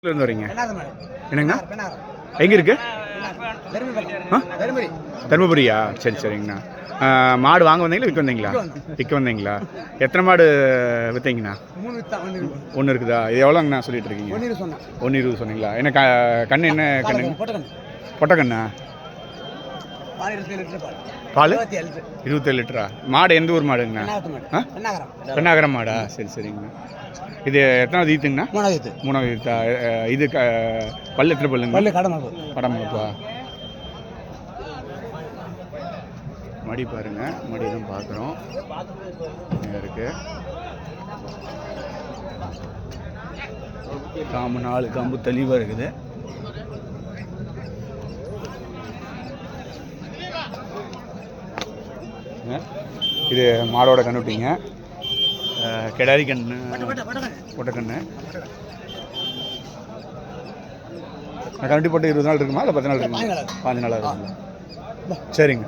இருந்து வரீங்க என்னங்கண்ணா எங்கே இருக்கு தருமபுரியா சரி சரிங்கண்ணா மாடு வாங்க வந்தீங்களா விற்க வந்தீங்களா விற்க வந்தீங்களா எத்தனை மாடு விற்றீங்கண்ணா ஒன்று இருக்குதா இது எவ்வளோங்கண்ணா சொல்லிட்டு இருக்கீங்க 1.20 சொன்னீங்களா என்ன கண்ணு என்ன கண்ணு பொட்டக்கண்ணா பால் 27 லிட்டரா மாடு எந்த ஊர் மாடுங்கண்ணா பெண்ணாகரம் மாடா சரி சரிங்கண்ணா இது எத்தனாவது ஈத்துங்கண்ணா மூணாவது ஈத்தா இது பல்லு எத்தனை பல்லுங்க கடம்பப்பா மடி பாருங்க மடி தான் பார்க்குறோம் இருக்கு காம்பு 4 காம்பு தெளிவாக இருக்குது இது மாடோட கண்ணுட்டிங்க கிடாரி கண்ணு பொட்டக்கண்ணு கண்ணுட்டி போட்டு 20 நாள் இருக்குமா இல்லை 10 நாள் இருக்குமா 5 நாளாக இருக்குங்களா சரிங்க